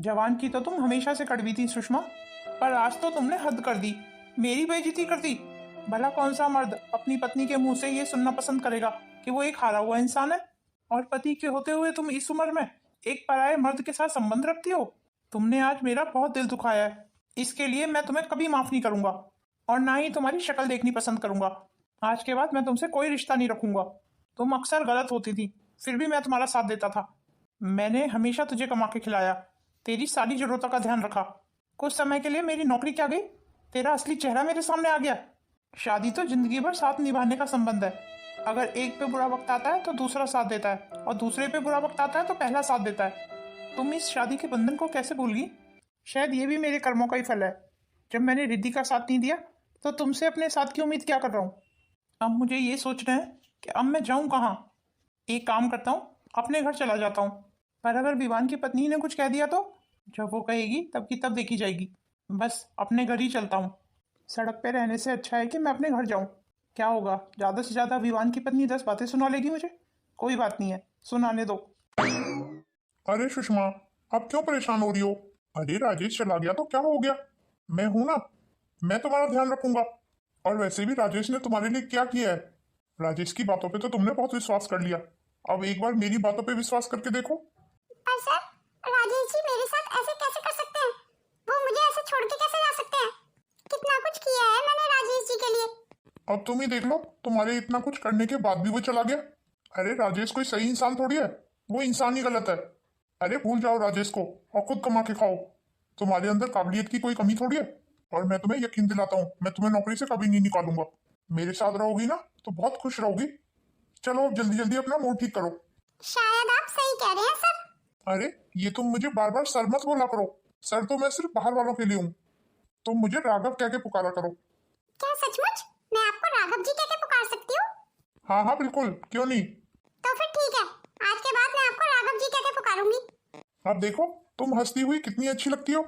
जवान की तो तुम हमेशा से कड़वी थी सुषमा, पर आज तो तुमने हद कर दी, मेरी बेइज्जती कर दी। भला कौन सा मर्द अपनी पत्नी के मुंह से ये सुनना पसंद करेगा कि वो एक हारा हुआ इंसान है, और पति के होते हुए तुम इस उम्र में एक पराये मर्द के साथ संबंध रखती हो। तुमने आज मेरा बहुत दिल दुखाया है, इसके लिए मैं तुम्हें कभी माफ नहीं करूंगा, और ना ही तुम्हारी शक्ल देखनी पसंद करूंगा। आज के बाद मैं तुमसे कोई रिश्ता नहीं रखूंगा। तुम अक्सर गलत होती थी, फिर भी मैं तुम्हारा साथ देता था। मैंने हमेशा तुझे कमा के खिलाया, तेरी सारी जरूरतों का ध्यान रखा। कुछ समय के लिए मेरी नौकरी क्या गई, तेरा असली चेहरा मेरे सामने आ गया। शादी तो जिंदगी भर साथ निभाने का संबंध है। अगर एक पे बुरा वक्त आता है तो दूसरा साथ देता है, और दूसरे पे बुरा वक्त आता है तो पहला साथ देता है। तुम इस शादी के बंधन को कैसे भूल गई? शायद ये भी मेरे कर्मों का ही फल है। जब मैंने रिद्धि का साथ नहीं दिया तो तुमसे अपने साथ की उम्मीद क्या कर रहा हूँ। अब मुझे ये सोचना है कि अब मैं जाऊँ कहाँ। एक काम करता हूँ, अपने घर चला जाता हूँ, पर अगर विवान की पत्नी ने कुछ कह दिया तो जब वो कहेगी तब की तब देखी जाएगी। बस अपने घर ही चलता हूँ। सड़क पे रहने से अच्छा है कि मैं अपने घर जाऊँ। क्या होगा, ज़्यादा से ज़्यादा विवान की पत्नी 10 बातें सुना लेगी मुझे। कोई बात नहीं है, सुनाने दो। अरे सुषमा, आप क्यों परेशान हो रही हो? अरे राजेश चला गया तो क्या हो गया, मैं हूं ना, मैं तुम्हारा ध्यान रखूंगा। और वैसे भी राजेश ने तुम्हारे लिए क्या किया है? राजेश की बातों पे तो तुमने बहुत विश्वास कर लिया, अब एक बार मेरी बातों पे विश्वास करके देखो। पर सर, राजेश जी मेरे साथ ऐसे कैसे कर सकते हैं? वो मुझे ऐसे छोड़ के कैसे जा सकते हैं? कितना कुछ किया है मैंने राजेश जी के लिए। अब तुम ही देख लो, तुम्हारे इतना कुछ करने के बाद भी वो चला गया। अरे राजेश कोई सही इंसान थोड़ी है, वो इंसान ही गलत है। अरे भूल जाओ राजेश को और खुद कमा के खाओ। तुम्हारे अंदर काबिलियत की कोई कमी थोड़ी है, और मैं तुम्हें यकीन दिलाता हूँ, मैं तुम्हें नौकरी से कभी नहीं निकालूंगा। मेरे साथ रहोगी ना तो बहुत खुश रहोगी। चलो अब जल्दी जल्दी अपना मूड ठीक करो। शायद आप सही कह रहे हैं सर। अरे ये तुम मुझे बार बार सर मत बोला करो, सर तो मैं सिर्फ बाहर वालों के लिए हूँ। तुम मुझे राघव कह के पुकारा करो। क्या सचमुच मैं आपको राघव जी कह के पुकार सकती हूँ? हाँ हाँ बिल्कुल, क्यों नहीं। तो फिर ठीक है, आज के बाद मैं आपको राघव जी कह के पुकारूंगी। अब देखो तुम हंसती हुई कितनी अच्छी लगती हो।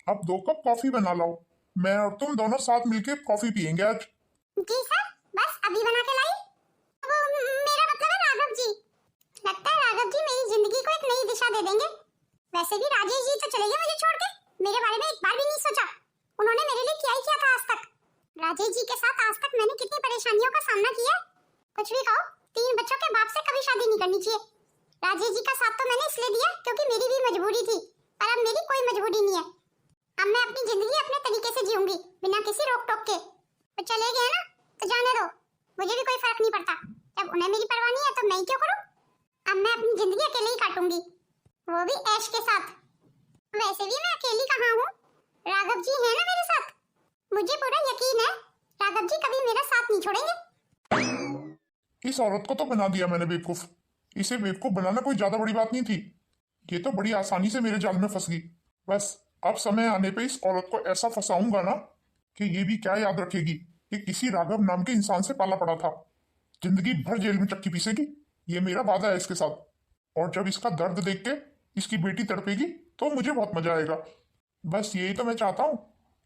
अब 2 कप कॉफी बना लाओ, मैं और तुम दोनों साथ मिलके कॉफी पियेंगे आज। जी सर, बस अभी बना के लाई। वो मेरा मतलब है राघव जी। लगता है राघव जी मेरी जिंदगी को एक नई दिशा दे देंगे। वैसे भी राजेश जी तो चले गए मुझे छोड़ के, मेरे बारे में एक बार भी नहीं सोचा। उन्होंने मेरे लिए क्या ही किया था आज तक। राजेश जी के साथ आज तक मैंने कितनी परेशानियों का सामना किया। कुछ भी कहो, 3 बच्चों के बाप से कभी शादी नहीं करनी चाहिए। राजेश जी का साथ तो मैंने इसलिए दिया क्योंकि मेरी भी मजबूरी थी, पर अब मेरी कोई मजबूरी नहीं है। अब मैं अपनी जिंदगी अपने तरीके से जीऊंगी, बिना किसी रोक टोक के। तो चले गए ना तो जाने दो, मुझे भी कोई फर्क नहीं पड़ता। जब उन्हें मेरी परवाह नहीं है तो मैं क्यों करूं? अब मैं अपनी जिंदगी अकेले ही काटूंगी, वो भी ऐश के साथ। वैसे भी मैं अकेली कहाँ हूँ, राघव जी है ना मेरे साथ। मुझे पूरा यकीन है राघव जी कभी मेरा साथ नहीं छोड़ेंगे। इस औरत को तो बना दिया मैंने बेवकूफ। इसे बेवकूफ बनाना कोई ज्यादा बड़ी बात नहीं थी, ये तो बड़ी आसानी से मेरे जाल में फंस गई। बस अब समय आने पे इस औरत को ऐसा फंसाऊंगा ना कि ये भी क्या याद रखेगी कि किसी राघव नाम के इंसान से पाला पड़ा था। जिंदगी भर जेल में चक्की पीसेगी, ये मेरा वादा है इसके साथ। और जब इसका दर्द देख के इसकी बेटी तड़पेगी तो मुझे बहुत मजा आएगा। बस यही तो मैं चाहता हूँ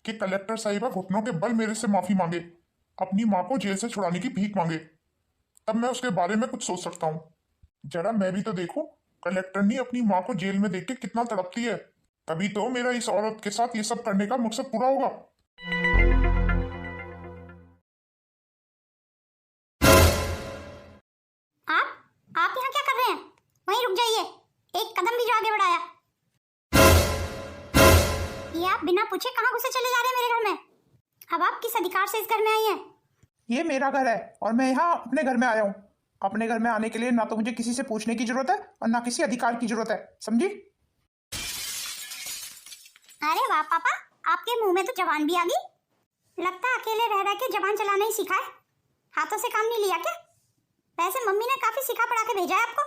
कि कलेक्टर साहिबा घुटनों के बल मेरे से माफी मांगे, अपनी माँ को जेल से छुड़ाने की भीख मांगे, तब मैं उसके बारे में कुछ सोच सकता हूँ। जरा मैं भी तो देखूं कलेक्टर ने अपनी माँ को जेल में देख के कितना तड़पती है, तभी तो मेरा इस औरत के साथ ये सब करने का मकसद पूरा होगा। आप यहाँ क्या कर रहे हैं? वहीं रुक जाइए, एक कदम भी जो आगे बढ़ाया। ये आप बिना पूछे कहाँ घुसे चले जा रहे हैं मेरे घर में? अब आप किस अधिकार से इस घर में आई हैं? ये मेरा घर है और मैं यहाँ अपने घर में आया हूँ। अपने घर में आने के लिए ना तो मुझे किसी से पूछने की जरूरत है और ना किसी अधिकार की जरूरत है, समझी? अरे वाह पापा, आपके मुंह में तो जबान भी आ गई। लगता है अकेले रह रह के जबान चलाना ही सीखा है, हाथों से काम नहीं लिया क्या? वैसे मम्मी ने काफी सिखा पढ़ा के भेजा है आपको।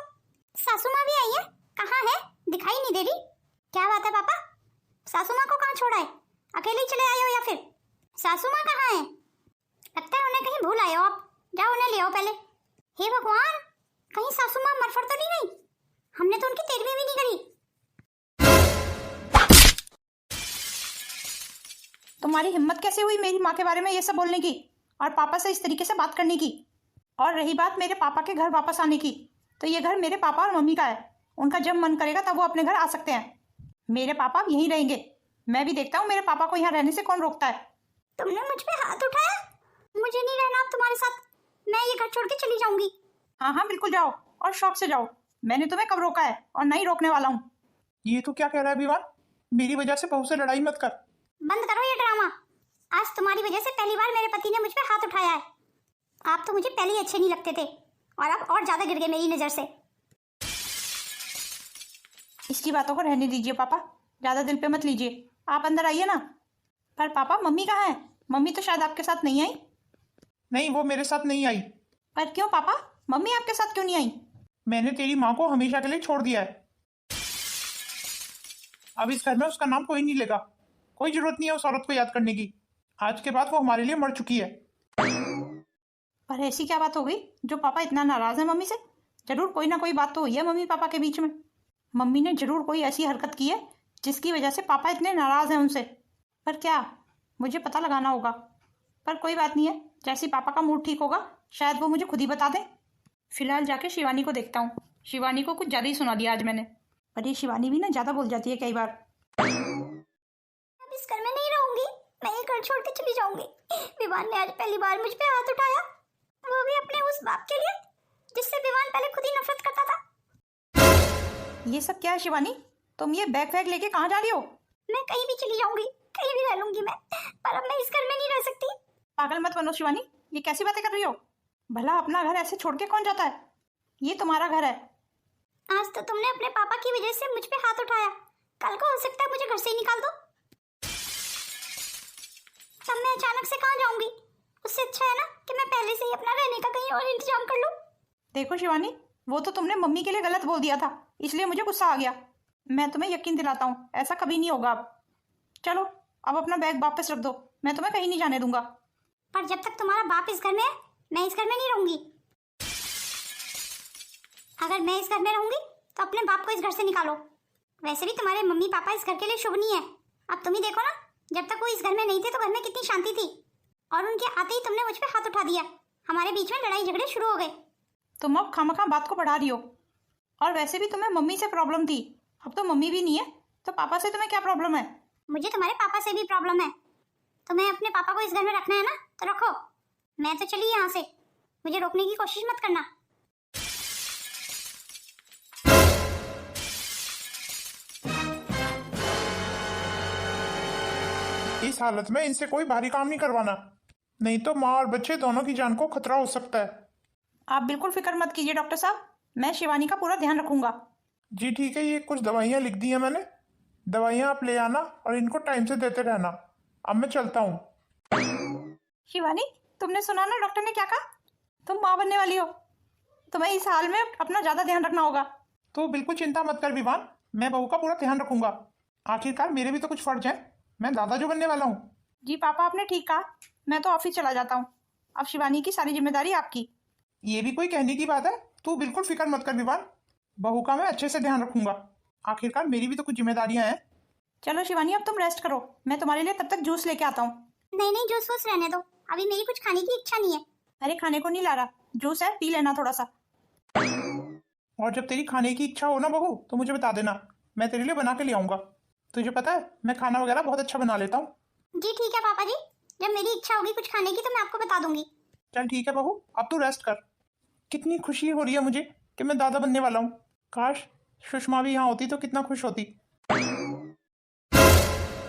सासू माँ भी आई है, कहाँ है? दिखाई नहीं दे रही। क्या बात है पापा, सासू माँ को कहाँ छोड़ा है? अकेले ही चले आए हो या फिर? सासू माँ कहाँ है? लगता है उन्हें कहीं भूल आए हो आप, जाओ उन्हें ले आओ पहले। हे भगवान, कहीं सासू माँ मरफड़ तो नहीं गई? हमने तो उनकी तेरहवीं भी नहीं करी। तुम्हारी हिम्मत कैसे हुई मेरी माँ के बारे में ये सब बोलने की और पापा से इस तरीके से बात करने की? और रही बात मेरे पापा के घर वापस आने की, तो ये घर मेरे पापा और मम्मी का है। उनका जब मन करेगा तब वो अपने घर आ सकते हैं। मेरे पापा अब यहीं रहेंगे। मैं भी देखता हूँ मेरे पापा को यहाँ रहने से कौन रोकता है। तुमने मुझ पे हाथ उठाया? मुझे नहीं रहना अब तुम्हारे साथ। मैं ये घर छोड़ के चली जाऊंगी। हाँ हाँ बिल्कुल जाओ, और शौक से जाओ। मैंने तुम्हें कब रोका है, और नहीं रोकने वाला हूँ। ये तो क्या कह रहा है विवान? मेरी वजह से बहू से लड़ाई मत कर। बंद करो ये ड्रामा। आज तुम्हारी वजह से पहली बार मेरे पति ने मुझ पे हाथ उठाया है। आप तो मुझे पहले ही अच्छे नहीं लगते थे, और अब और ज्यादा गिर गए मेरी नजर से। इसकी बातों को रहने दीजिए पापा, ज्यादा दिल पे मत लीजिए। आप अंदर आइए ना। पर पापा मम्मी कहाँ है? मम्मी तो शायद आपके साथ नहीं आई। नहीं, वो मेरे साथ नहीं आई। पर क्यों पापा, मम्मी आपके साथ क्यों नहीं आई? मैंने तेरी माँ को हमेशा के लिए छोड़ दिया है। अब इस घर में उसका नाम कोई नहीं लेगा। कोई जरूरत नहीं है उस औरत को याद करने की। आज के बाद वो हमारे लिए मर चुकी है। पर ऐसी क्या बात हो गई जो पापा इतना नाराज है मम्मी से? जरूर कोई ना कोई बात तो हुई है मम्मी पापा के बीच में। मम्मी ने जरूर कोई ऐसी हरकत की है जिसकी वजह से पापा इतने नाराज हैं उनसे। पर क्या, मुझे पता लगाना होगा। पर कोई बात नहीं है, जैसे पापा का मूड ठीक होगा शायद वो मुझे खुद ही बता दें। फिलहाल जाके शिवानी को देखता हूँ। शिवानी को कुछ ज़्यादा ही सुना दिया आज मैंने। पर ये शिवानी भी ना ज़्यादा बोल जाती है कई बार। अब इस घर में नहीं रहूंगी। मैं ये घर छोड़ के चली जाऊंगी। विवान ने आज पहली बार मुझ पे हाथ उठाया, वो भी अपने उस बाप के लिए जिससे विवान पहले खुद ही नफरत करता था। ये सब क्या है शिवानी? तुम ये बैग वैग लेके कहाँ जा रही हो? मैं कहीं भी चली जाऊंगी, कहीं भी रह लूंगी मैं, पर अब मैं इस घर में नहीं रह सकती। पागल मत बनो शिवानी, ये कैसी बातें कर रही हो? भला अपना घर ऐसे छोड़ के कौन जाता है? ये तुम्हारा घर है। आज तो तुमने अपने पापा की वजह से मुझ पे हाथ उठाया, कल को हो सकता है मुझे घर से ही निकाल दो। तब मैं अचानक से कहाँ जाऊंगी? उससे अच्छा है ना कि मैं पहले से ही अपना रहने का कहीं और इंतजाम कर लूं। देखो शिवानी, वो तो तुमने मम्मी के लिए गलत बोल दिया था, इसलिए मुझे गुस्सा आ गया। मैं तुम्हें यकीन दिलाता हूँ ऐसा कभी नहीं होगा अब। चलो अब अपना बैग वापस रख दो, मैं तुम्हें कहीं नहीं जाने दूंगा। पर जब तक तुम्हारा बाप इस घर में है, मैं इस घर में नहीं रहूंगी। अगर मैं इस घर में रहूंगी तो अपने बाप को इस घर से निकालो। वैसे भी तुम्हारे मम्मी पापा इस घर के लिए शुभ नहीं है। अब तुम ही देखो ना, जब तक वो इस घर में नहीं थे तो घर में कितनी शांति थी, और उनके आते ही तुमने मुझ पे हाथ उठा दिया। हमारे बीच में लड़ाई झगड़े शुरू हो गए। तुम अब खामखा बात को बढ़ा रही हो। और वैसे भी तुम्हें मम्मी से प्रॉब्लम थी, अब तो मम्मी भी नहीं है तो पापा से तुम्हें क्या प्रॉब्लम है? मुझे तुम्हारे पापा से भी प्रॉब्लम है। तुम्हें अपने पापा को इस घर में रखना है ना, तो रखो। मैं तो चली यहाँ से, मुझे रोकने की कोशिश मत करना। इस हालत में इनसे कोई भारी काम नहीं करवाना, नहीं तो माँ और बच्चे दोनों की जान को खतरा हो सकता है। आप बिल्कुल फिक्र मत कीजिए डॉक्टर साहब, मैं शिवानी का पूरा ध्यान रखूंगा। जी ठीक है, ये कुछ दवाइयाँ लिख दी हैं मैंने। दवाइयाँ आप ले आना और इनको टाइम से देते रहना। अब मैं चलता हूँ। शिवानी, तुमने सुना ना डॉक्टर ने क्या कहा? तुम माँ बनने वाली हो, तुम्हें इस हाल में अपना ज्यादा ध्यान रखना होगा। तो बिल्कुल चिंता मत कर विवान, मैं बहू का पूरा ध्यान रखूंगा। आखिरकार मेरे भी तो कुछ फर्ज है, मैं दादा जो बनने वाला हूँ। जी पापा, आपने ठीक कहा। मैं तो ऑफिस चला जाता हूँ, अब शिवानी की सारी जिम्मेदारी आपकी। ये भी कोई कहने की बात है? तू बिल्कुल फिक्र मत कर विवान, बहू का मैं अच्छे से ध्यान रखूंगा। आखिरकार मेरी भी तो कुछ जिम्मेदारियां हैं। चलो शिवानी, अब तुम रेस्ट करो, मैं तुम्हारे लिए तब तक जूस लेके आता हूँ। नहीं नहीं, जूस वूस रहने दो, अभी मेरी कुछ खाने की इच्छा नहीं है। अरे खाने को नहीं ला रहा, जूस है, पी लेना थोड़ा सा। और जब तेरी खाने की इच्छा हो ना बहू, तो मुझे बता देना, मैं तेरे लिए बना के ले आऊंगा। तुझे पता है मैं खाना वगैरह बहुत अच्छा बना लेता हूँ। जी ठीक है पापा जी, जब मेरी इच्छा होगी कुछ खाने की तो मैं आपको बता दूंगी। चल ठीक है बहू, अब तू रेस्ट कर। कितनी खुशी हो रही है मुझे कि मैं दादा बनने वाला हूँ। काश सुषमा भी यहाँ होती तो कितना खुश होती।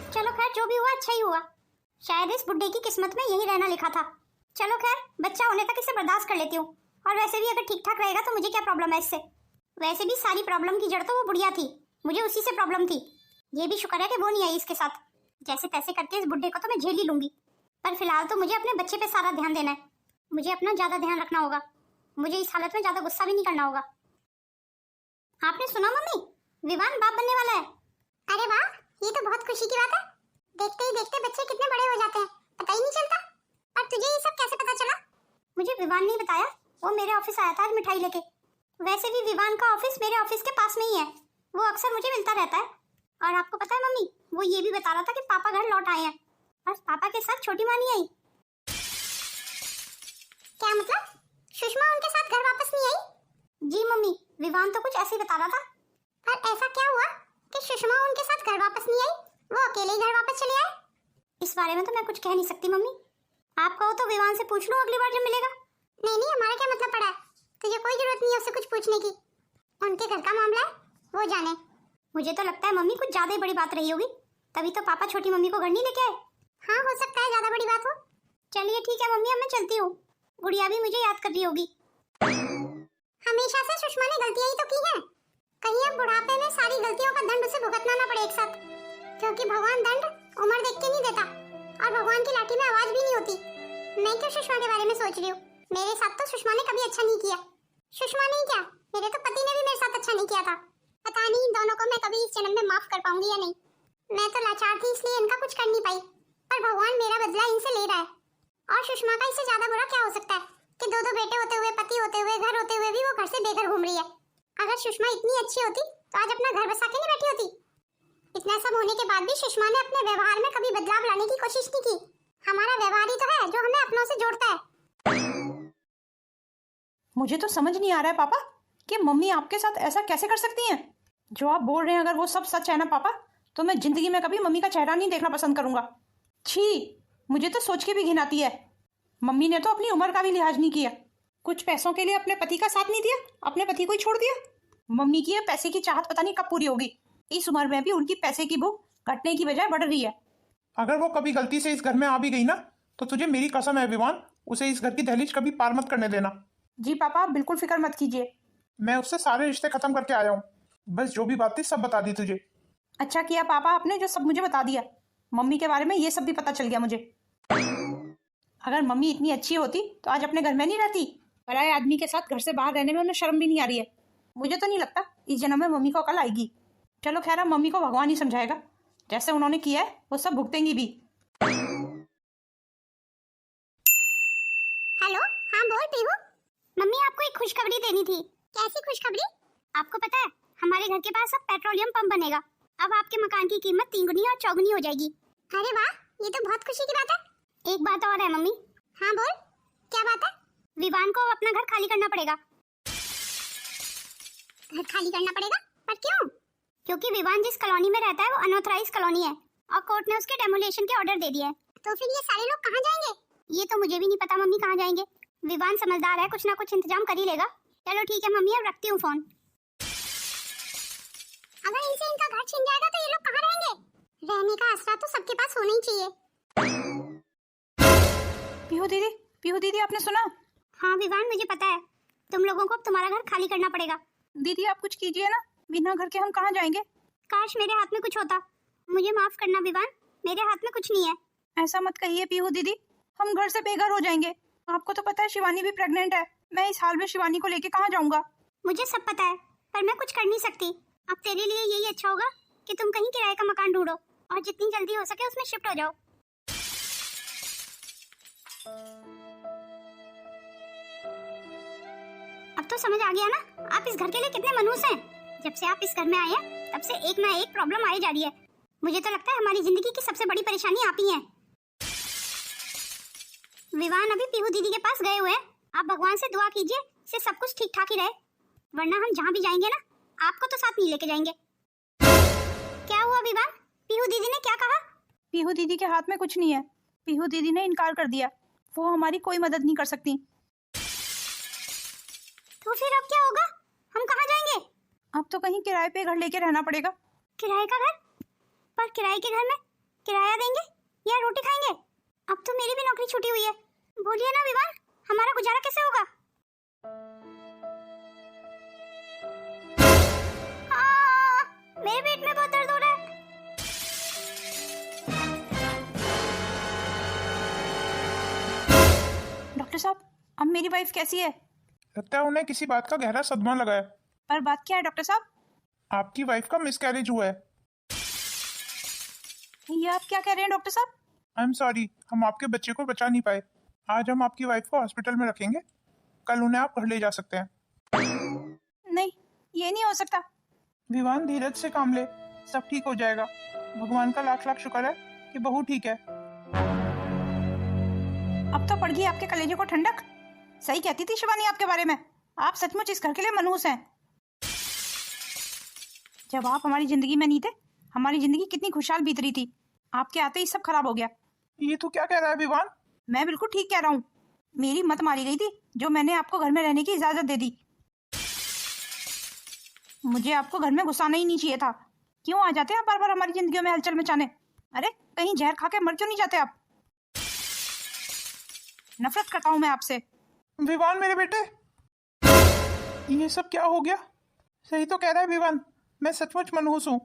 चलो खैर, जो भी हुआ अच्छा ही हुआ। शायद इस बुड्ढे की किस्मत में यही रहना लिखा था। चलो खैर, बच्चा होने तक इसे बर्दाश्त कर लेती हूँ। और वैसे भी अगर ठीक ठाक रहेगा तो मुझे क्या प्रॉब्लम है इससे। वैसे भी सारी प्रॉब्लम की जड़ तो वो बुढ़िया थी, मुझे उसी से प्रॉब्लम थी। ये भी शुक्र है कि वो नहीं आई इसके साथ। जैसे तैसे करके इस बुड्ढे को तो मैं झेल ही लूंगी, पर फिलहाल तो मुझे अपने बच्चे पे सारा ध्यान देना है। मुझे अपना ज्यादा ध्यान रखना होगा, मुझे इस हालत में ज्यादा गुस्सा भी नहीं करना होगा। आपने सुना मम्मी, विवान बाप बनने वाला है। अरे वाह, ये तो बहुत खुशी की बात है। देखते ही देखते बच्चे कितने बड़े हो जाते हैं, पता ही नहीं चलता। और तुझे ये सब कैसे पता चला? मुझे विवान नहीं बताया, वो मेरे ऑफिस आया था आज मिठाई लेके। वैसे भी विवान का ऑफिस मेरे ऑफिस के पास में ही है, वो अक्सर मुझे मिलता रहता है। और आपको पता है मम्मी, वो ये भी बता रहा था कि पापा घर लौट आए हैं, और पापा के साथ छोटी माँ नहीं आई। क्या मतलब? सुषमा उनके साथ घर वापस नहीं आई? जी मम्मी, विवान तो कुछ ऐसे ही बता रहा था। पर ऐसा क्या हुआ कि सुषमा उनके साथ घर वापस नहीं आई, वो अकेले ही घर वापस चले आए? इस बारे में तो मैं कुछ कह नहीं सकती मम्मी। आप कहो तो विवान से पूछ लो अगली बार जब मिलेगा। नहीं नहीं, हमारा क्या मतलब पड़ा है, तुझे कोई जरूरत नहीं है उससे कुछ पूछने की। उनके घर का मामला है, वो जाने। मुझे तो लगता है मम्मी कुछ ज्यादा ही बड़ी बात रही होगी, तभी तो पापा छोटी मम्मी को घर नहीं लेके आए। हाँ हो सकता है ज्यादा बड़ी बात हो। चलिए ठीक है मम्मी, अब मैं चलती हूँ, गुड़िया भी मुझे याद कर रही होगी। हमेशा से सुषमा ने गलतियां ही तो की हैं, कहीं अब बुढ़ापे में सारी गलतियों का दंड उसे भुगतना ना पड़े एक साथ, क्योंकि भगवान दंड उम्र देख के नहीं देता और भगवान की लाठी में आवाज भी नहीं होती। मैं क्यों सुषमा के बारे में सोच रही हूँ, मेरे साथ तो सुषमा ने कभी अच्छा नहीं किया। सुषमा नहीं क्या, मेरे तो पति ने भी मेरे साथ अच्छा नहीं किया था। पता नहीं इन दोनों को मैं कभी इस जन्म में माफ कर पाऊंगी या नहीं। मैं तो लाचार थी इसलिए इनका कुछ कर नहीं पाई, पर भगवान मेरा बदला इनसे ले रहा है। और सुषमा का इससे ज्यादा बुरा क्या हो सकता है कि दो बेटे होते हुए, पति होते हुए, घर होते हुए भी वो घर से बेघर घूम रही है। अगर सुषमा इतनी अच्छी होती तो आज अपना घर बसा के नहीं बैठी होती। इतना सब होने के बाद भी सुषमा ने अपने व्यवहार में कभी बदलाव लाने की कोशिश नहीं की। हमारा व्यवहार ही तो है जो हमें अपनों से जोड़ता है। मुझे तो समझ नहीं आ रहा है पापा कि मम्मी आपके साथ ऐसा कैसे कर सकती हैं। जो आप बोल रहे हैं अगर वो सब सच है ना पापा, तो मैं जिंदगी में कभी मम्मी का चेहरा नहीं देखना पसंद करूंगा। छी, मुझे तो सोच के भी घिन आती है। मम्मी ने तो अपनी उम्र का भी लिहाज नहीं किया, कुछ पैसों के लिए अपने पति का साथ नहीं दिया, अपने पति को ही छोड़ दिया। मम्मी की ये पैसे की चाहत पता नहीं कब पूरी होगी। इस उम्र में भी उनकी पैसे की भूख घटने की बजाय बढ़ रही है। अगर वो कभी गलती से इस घर में आ भी गई ना, तो तुझे मेरी कसम है विवान, उसे इस घर की दहलीज कभी पार मत करने देना। जी पापा, आप बिल्कुल फिक्र मत कीजिए। मैं उससे सारे रिश्ते खत्म करके आया हूँ, बस जो भी बात थी सब बता दी तुझे। अच्छा किया पापा आपने जो सब मुझे बता दिया। मम्मी के बारे में ये सब भी पता चल गया मुझे। अगर मम्मी इतनी अच्छी होती तो आज अपने घर में नहीं रहती। पराये आदमी के साथ घर से बाहर रहने में उन्हें शर्म भी नहीं आ रही है। मुझे तो नहीं लगता इस जन्म में मम्मी को अकल आएगी। चलो खैर, अब मम्मी को भगवान ही समझाएगा, जैसे उन्होंने किया है वो सब भुगतेंगी भी। हेलो, हाँ बोल पीहू। मम्मी आपको एक खुशखबरी देनी थी। कैसी खुशखबरी? आपको पता है हमारे घर के पास अब पेट्रोलियम पंप बनेगा। अब आपके मकान की कीमत 3 गुनी और 4 गुनी हो जाएगी। अरे वाह, ये तो बहुत खुशी की बात है। एक बात और है मम्मी। हाँ बोल, क्या बात है? विवान को अपना घर खाली करना पड़ेगा। घर खाली करना पड़ेगा? पर क्यों? क्योंकि विवान जिस कॉलोनी में रहता है वो अनऑथराइज्ड कॉलोनी है और कोर्ट ने उसके डेमोलिशन के ऑर्डर दे दिए हैं। तो फिर ये सारे लोग कहाँ जाएंगे? ये तो मुझे भी नहीं पता मम्मी कहाँ जाएंगे। विवान समझदार है, कुछ ना कुछ इंतजाम कर ही लेगा। चलो ठीक है मम्मी, अब रखती हूँ फोन। अगर इनसे इनका घर छिन जाएगा तो ये लोग कहाँ रहेंगे? रहने का आसरा तो सबके पास होना ही चाहिए। पीहू दीदी आपने सुना? हाँ विवान, मुझे पता है। तुम लोगों को अब तुम्हारा घर खाली करना पड़ेगा। दीदी आप कुछ कीजिए ना, बिना घर के हम कहाँ जाएंगे? काश मेरे हाथ में कुछ होता। मुझे माफ करना विवान, मेरे हाथ में कुछ नहीं है। ऐसा मत कहिए पीहू दीदी, हम घर से बेघर हो जाएंगे। आपको तो पता है शिवानी भी प्रेग्नेंट है। मैं इस हाल में शिवानी को लेके कहाँ जाऊंगा? मुझे सब पता है, पर मैं कुछ कर नहीं सकती। अब तेरे लिए यही अच्छा होगा कि तुम कहीं किराए का मकान ढूंढो और जितनी जल्दी हो सके उसमें शिफ्ट हो जाओ। अब तो समझ आ गया ना आप इस घर के लिए कितने मनहूस हैं। जब से आप इस घर में आए हैं तब से एक ना एक प्रॉब्लम आई जा रही है। मुझे तो लगता है हमारी जिंदगी की सबसे बड़ी परेशानी आप ही हैं। विवान अभी पीहू दीदी के पास गए हुए हैं। आप भगवान से दुआ कीजिए से सब कुछ ठीक ठाक ही रहे, वरना हम जहाँ भी जाएंगे ना आपको तो साथ नहीं लेके जाएंगे। क्या हुआ विवान? पीहू दीदी ने क्या कहा? पीहू दीदी के हाथ में कुछ नहीं है। पीहू दीदी ने इनकार कर दिया, वो हमारी कोई मदद नहीं कर सकती। तो फिर अब क्या होगा? हम कहाँ जाएंगे? अब तो कहीं किराए पे घर लेके रहना पड़ेगा। किराए का घर? पर किराए के घर में किराया देंगे या रोटी खाएंगे? अब तो मेरी भी नौकरी छूटी हुई है। बोलिए ना विवान, हमारा गुजारा कैसे होगा? मेरे पेट में बहुत दर्द हो रहा है। डॉक्टर साहब, अब मेरी वाइफ कैसी है? लगता है उन्हें किसी बात का गहरा सदमा लगा है। पर बात क्या है डॉक्टर साहब? आपकी वाइफ का मिसकैरेज हुआ है। ये आप क्या कह रहे हैं डॉक्टर साहब? आई एम सॉरी, हम आपके बच्चे को बचा नहीं पाए। आज हम आपकी वाइफ को हॉस्पिटल में रखेंगे, कल उन्हें आप घर ले जा सकते हैं। नहीं, ये नहीं हो सकता। विवान धीरज से काम ले, सब ठीक हो जाएगा। भगवान का लाख लाख शुक्र है कि बहू ठीक है। अब तो पड़ गई आपके कलेजे को ठंडक। सही कहती थी शिवानी आपके बारे में, आप सचमुच इस घर के लिए मनहूस हैं। जब आप हमारी जिंदगी में नहीं थे, हमारी जिंदगी कितनी खुशहाल बीत रही थी। आपके आते ही सब खराब हो गया। ये तू क्या कह रहा है विवान? मैं बिल्कुल ठीक कह रहा हूँ। मेरी मत मारी गई थी जो मैंने आपको घर में रहने की इजाजत दे दी। मुझे आपको घर में घुसाना ही नहीं चाहिए था। क्यों आ जाते आप बार बार हमारी जिंदगियों में हलचल मचाने? अरे कहीं जहर खा के मर क्यों नहीं जाते आप? नफरत करता हूँ मैं आपसे। विवान मेरे बेटे, ये सब क्या हो गया? सही तो कह रहा है विवान, मैं सचमुच मनहूस हूँ।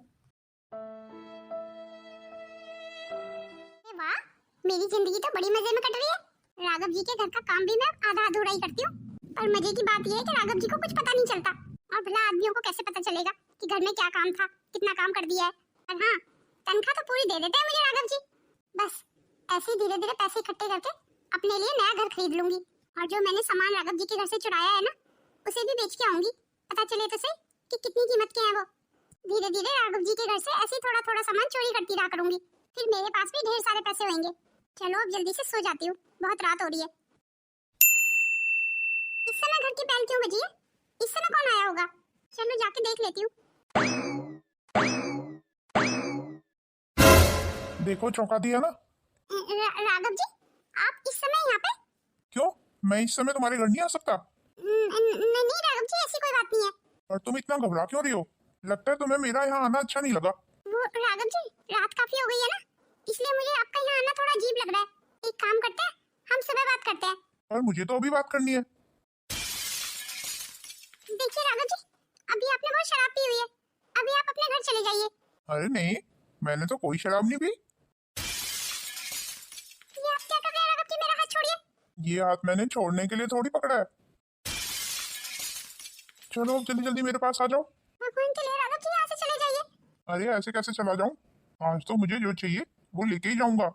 वाह, मेरी जिंदगी तो बड़ी मजे में कट रही है। राघव जी के घर का काम भी मैं आधा अधूरा ही करती हूँ, पर मजे की बात यह है कि राघव जी को कुछ पता नहीं चलता। और भला आदमियों को कैसे पता चलेगा कि घर में क्या काम था, कितना काम कर दिया है। और हाँ, तनख्वाह तो पूरी दे देते हैं मुझे राघव जी। बस ऐसे ही धीरे धीरे पैसे इकट्ठे करके अपने लिए नया घर खरीद लूंगी। और जो मैंने सामान राघव जी के घर से चुराया है ना, उसे भी बेच के आऊंगी। पता चले तो सही कि कितनी कीमत के हैं वो। धीरे धीरे राघव जी के घर से ऐसे थोड़ा थोड़ा सामान चोरी करती रहा करूंगी, फिर मेरे पास भी ढेर सारे पैसे होंगे। चलो अब जल्दी से सो जाती हूँ, बहुत रात हो रही है। इस समय घर की बेल क्यों बजी है? इस समय कौन आया होगा? चलो जाके देख लेती हूँ। देखो चौंका दिया ना। राघव जी, आप इस समय यहाँ पे? क्यों, मैं इस समय तुम्हारे घर नहीं आ सकता? नहीं राघव जी, ऐसी कोई बात नहीं है। और तुम इतना घबरा क्यों रही हो? लगता है तुम्हें मेरा यहाँ आना अच्छा नहीं लगा। वो राघव जी, रात काफी हो गई है ना, इसलिए मुझे आपका यहाँ आना थोड़ा अजीब लग रहा है। एक काम करते हैं, हम सुबह बात करते हैं। और मुझे तो अभी बात करनी है। देखिए राघव जी, अभी आपने बहुत शराब पी हुई है, अभी आप अपने घर चले जाइए। अरे नहीं, मैंने तो कोई शराब नहीं पी। ये आप क्या कर रहे हैं राघव जी? मेरा हाथ छोड़िए। ये हाथ मैंने छोड़ने के लिए थोड़ी पकड़ा है। चलो जल्दी जल्दी मेरे पास आ जाओ। भगवान के लिए राघव जी, यहाँ से चले जाइए। अरे ऐसे कैसे चला जाऊं? आज तो मुझे जो चाहिए वो लेके ही जाऊंगा।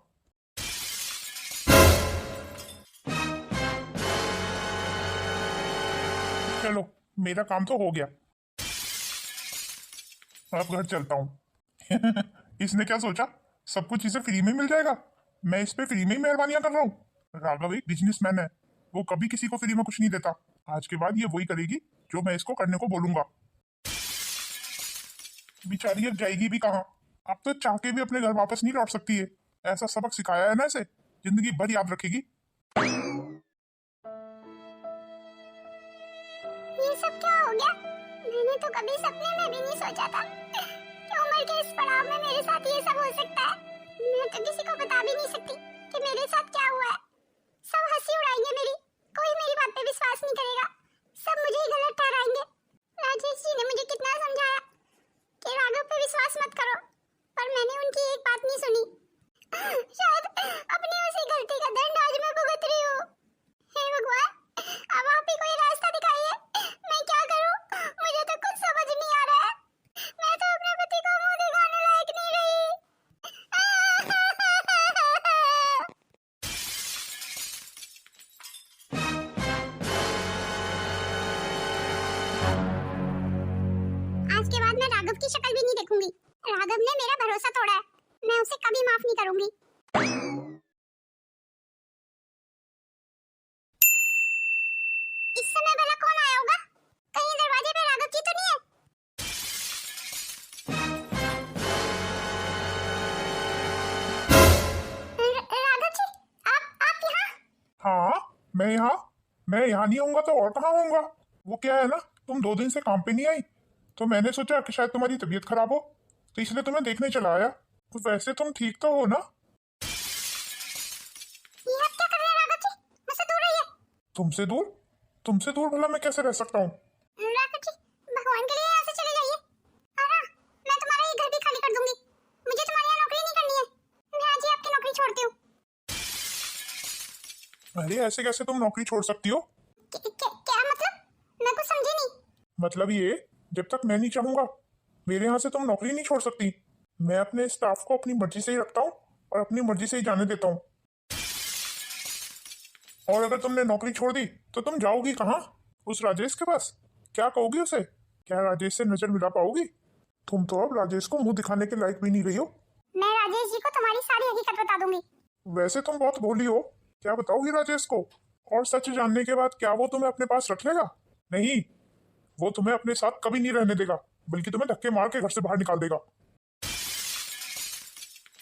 चलो मेरा काम तो हो गया, अब घर चलता हूँ। इसने क्या सोचा, सब कुछ इसे फ्री में मिल जाएगा? मैं इस पे फ्री में ही मेहरबानियां कर रहा हूँ। राघव एक बिजनेसमैन है, वो कभी किसी को फ्री में कुछ नहीं देता। आज के बाद ये वही करेगी जो मैं इसको करने को बोलूंगा। बेचारी अब जाएगी भी कहाँ? अब तो चाह के भी अपने घर वापस नहीं लौट सकती है। ऐसा सबक सिखाया है ना इसे, जिंदगी भर याद रखेगी। ये सब क्या हो गया? मैंने तो कभी सपने में भी नहीं सोचा था कि उम्र के इस पड़ाव में मेरे साथ ये सब हो सकता है। मैं तो किसी को बता भी नहीं सकती कि मेरे साथ क्या हुआ है। सब हंसी उड़ाएंगे मेरी, कोई मेरी बात पे विश्वास नहीं करेगा, सब मुझे ही गलत ठहराएंगे। राजेश जी ने मुझे कितना समझाया कि राघव पे विश्वास मत करो, पर मैंने उनकी एक बात नहीं सुनी। शायद अपनी उसी गलती का दंड आज मैं भुगत रही हूँ। हे भगवान, अब आप ही कोई रास्ता दिखाइए, मैं क्या करूँ? मुझे तो कुछ समझ नहीं आ रहा है। मैं तो अपने पति को मुंह दिखाने लायक नहीं रही। आज के बाद मैं राघव की शक्ल भी नहीं देखूंगी। राघव ने मेरा भरोसा तोड़ा है, मैं उसे कभी माफ नहीं करूंगी। इस समय भला कौन आया होगा? कहीं दरवाजे पे राघव जी तो नहीं है? राघव जी, आप यहाँ? हाँ मैं यहाँ नहीं होऊंगा तो और कहाँ होऊंगा? वो क्या है ना, तुम 2 दिन से काम पे नहीं आई, तो मैंने सोचा कि शायद तुम्हारी तबीयत खराब हो, तो इसलिए तुम्हें देखने चला आया। तो वैसे तुम ठीक तो हो ना? ये आप क्या कर रहे हैं राघव जी? मुझसे दूर रहिए। तुमसे दूर? तुमसे दूर भला मैं कैसे रह सकता हूँ? राघव जी, भगवान के लिए यहाँ से चले जाइए। और हाँ, मैं तुम्हारा ये घर भी खाली कर दूंगी। मुझे तुम्हारी यहाँ नौकरी नहीं करनी है। मैं आज ही आपकी नौकरी छोड़ती हूँ। अरे ऐसे कैसे तुम नौकरी छोड़ सकती हो? क्या मतलब? मैं कुछ समझी नहीं। मतलब ये, जब तक मैं नहीं चाहूंगा मेरे यहाँ से तुम नौकरी नहीं छोड़ सकती। मैं अपने स्टाफ को अपनी मर्जी से ही रखता हूँ और अपनी मर्जी से ही जाने देता हूँ। और अगर तुमने नौकरी छोड़ दी तो तुम जाओगी कहाँ? उस राजेश के पास? क्या कहोगी उसे? क्या राजेश से नजर मिला पाओगी? तुम तो अब राजेश को मुंह दिखाने के लायक भी नहीं रही हो। मैं राजेश जी को तुम्हारी सारी हकीकत बता दूंगी। वैसे तुम बहुत भोली हो, क्या बताओगी राजेश को? और सच जानने के बाद क्या वो तुम्हें अपने पास रख लेगा? नहीं, वो तुम्हें अपने साथ कभी नहीं रहने देगा। बल्कि तुम्हें धक्के मार के घर से बाहर निकाल देगा।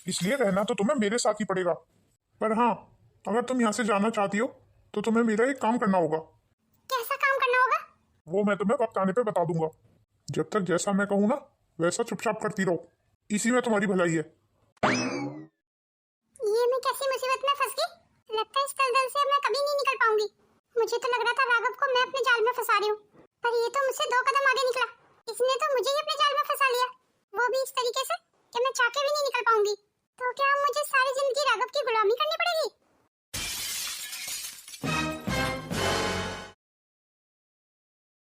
इसलिए रहना तो तुम्हें मेरे साथ ही पड़ेगा। पर हाँ, अगर तुम यहाँ से जाना चाहती हो तो तुम्हें मेरा एक काम करना होगा। कैसा काम करना होगा? वो मैं तुम्हें वक्त आने पे बता दूंगा। जब तक जैसा मैं कहूँ ना वैसा चुपचाप करती रहो, इसी में तुम्हारी भलाई है।